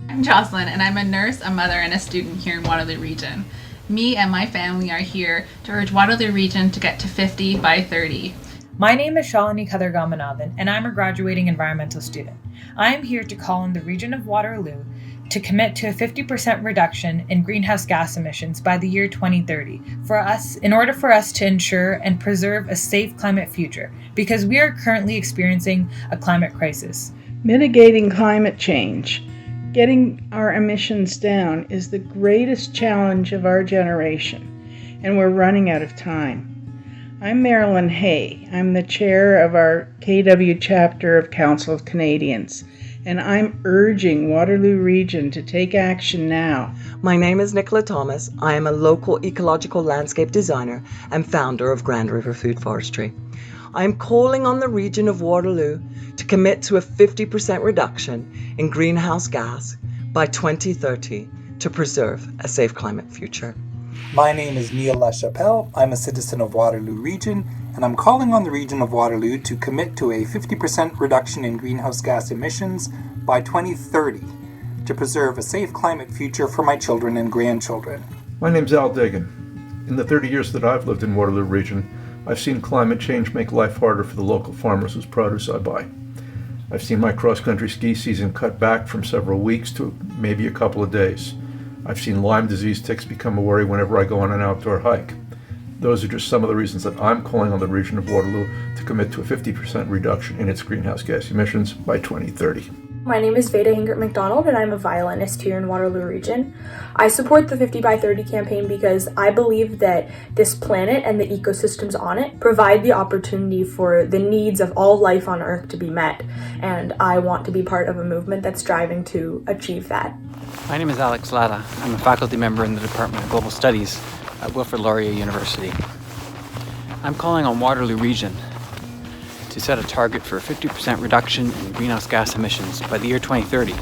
I'm Jocelyn, and I'm a nurse, a mother, and a student here in Waterloo Region. Me and my family are here to urge Waterloo Region to get to 50 by 30. My name is Shalini Kadargamanathan, and I'm a graduating environmental student. I am here to call on the Region of Waterloo to commit to a 50% reduction in greenhouse gas emissions by the year 2030 in order for us to ensure and preserve a safe climate future, because we are currently experiencing a climate crisis. Mitigating climate change, getting our emissions down, is the greatest challenge of our generation, and we're running out of time. I'm Marilyn Hay. I'm the chair of our KW chapter of Council of Canadians, and I'm urging Waterloo Region to take action now. My name is Nicola Thomas. I am a local ecological landscape designer and founder of Grand River Food Forestry. I am calling on the Region of Waterloo to commit to a 50% reduction in greenhouse gas by 2030 to preserve a safe climate future. My name is Neil LaChapelle. I'm a citizen of Waterloo Region, and I'm calling on the Region of Waterloo to commit to a 50% reduction in greenhouse gas emissions by 2030 to preserve a safe climate future for my children and grandchildren. My name's Al Dagan. In the 30 years that I've lived in Waterloo Region, I've seen climate change make life harder for the local farmers whose produce I buy. I've seen my cross-country ski season cut back from several weeks to maybe a couple of days. I've seen Lyme disease ticks become a worry whenever I go on an outdoor hike. Those are just some of the reasons that I'm calling on the Region of Waterloo to commit to a 50% reduction in its greenhouse gas emissions by 2030. My name is Veda Hingert McDonald, and I'm a violinist here in Waterloo Region. I support the 50 by 30 campaign because I believe that this planet and the ecosystems on it provide the opportunity for the needs of all life on Earth to be met, and I want to be part of a movement that's striving to achieve that. My name is Alex Latta. I'm a faculty member in the Department of Global Studies at Wilfrid Laurier University. I'm calling on Waterloo Region to set a target for a 50% reduction in greenhouse gas emissions by the year 2030,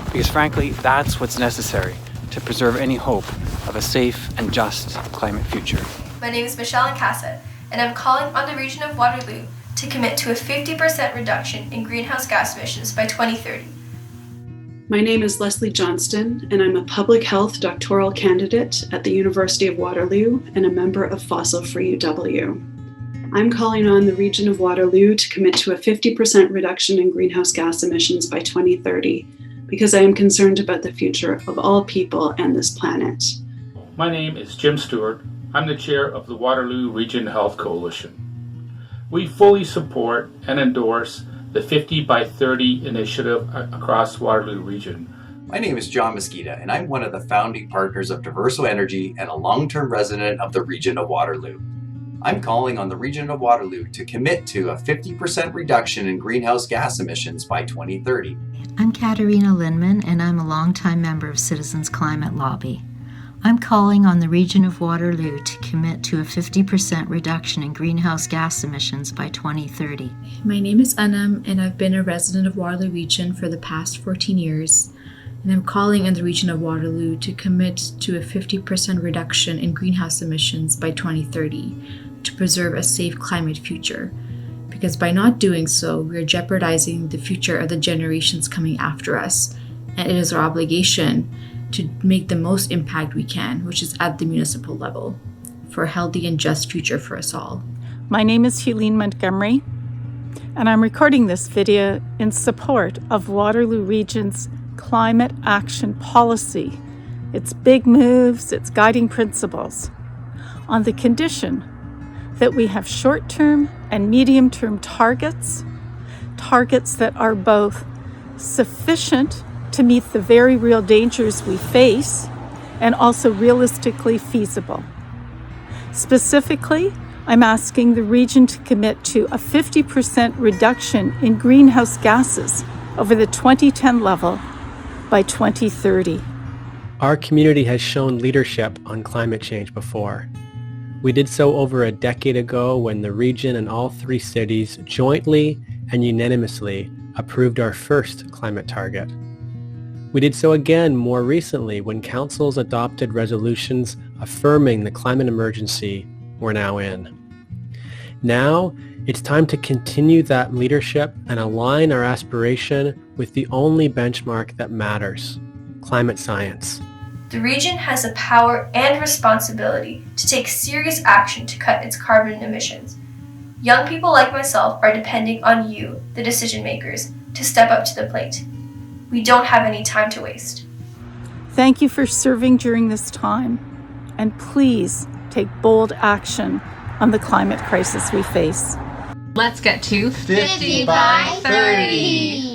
because frankly, that's what's necessary to preserve any hope of a safe and just climate future. My name is Michelle Cassett, and I'm calling on the Region of Waterloo to commit to a 50% reduction in greenhouse gas emissions by 2030. My name is Leslie Johnston, and I'm a public health doctoral candidate at the University of Waterloo and a member of Fossil Free UW. I'm calling on the Region of Waterloo to commit to a 50% reduction in greenhouse gas emissions by 2030, because I am concerned about the future of all people and this planet. My name is Jim Stewart. I'm the chair of the Waterloo Region Health Coalition. We fully support and endorse the 50 by 30 initiative across Waterloo Region. My name is John Mesquita, and I'm one of the founding partners of Diverso Energy and a long-term resident of the Region of Waterloo. I'm calling on the Region of Waterloo to commit to a 50% reduction in greenhouse gas emissions by 2030. I'm Katerina Lindman, and I'm a longtime member of Citizens Climate Lobby. I'm calling on the Region of Waterloo to commit to a 50% reduction in greenhouse gas emissions by 2030. My name is Anam, and I've been a resident of Waterloo Region for the past 14 years. And I'm calling on the Region of Waterloo to commit to a 50% reduction in greenhouse emissions by 2030 to preserve a safe climate future. Because by not doing so, we are jeopardizing the future of the generations coming after us. And it is our obligation to make the most impact we can, which is at the municipal level, for a healthy and just future for us all. My name is Helene Montgomery, and I'm recording this video in support of Waterloo Region's climate action policy, its big moves, its guiding principles, on the condition that we have short-term and medium-term targets that are both sufficient to meet the very real dangers we face and also realistically feasible. Specifically, I'm asking the region to commit to a 50% reduction in greenhouse gases over the 2010 level by 2030. Our community has shown leadership on climate change before. We did so over a decade ago when the region and all three cities jointly and unanimously approved our first climate target. We did so again more recently when councils adopted resolutions affirming the climate emergency we're now in. Now, it's time to continue that leadership and align our aspiration with the only benchmark that matters, climate science. The region has the power and responsibility to take serious action to cut its carbon emissions. Young people like myself are depending on you, the decision makers, to step up to the plate. We don't have any time to waste. Thank you for serving during this time, and please take bold action on the climate crisis we face. Let's get to 50 by 30.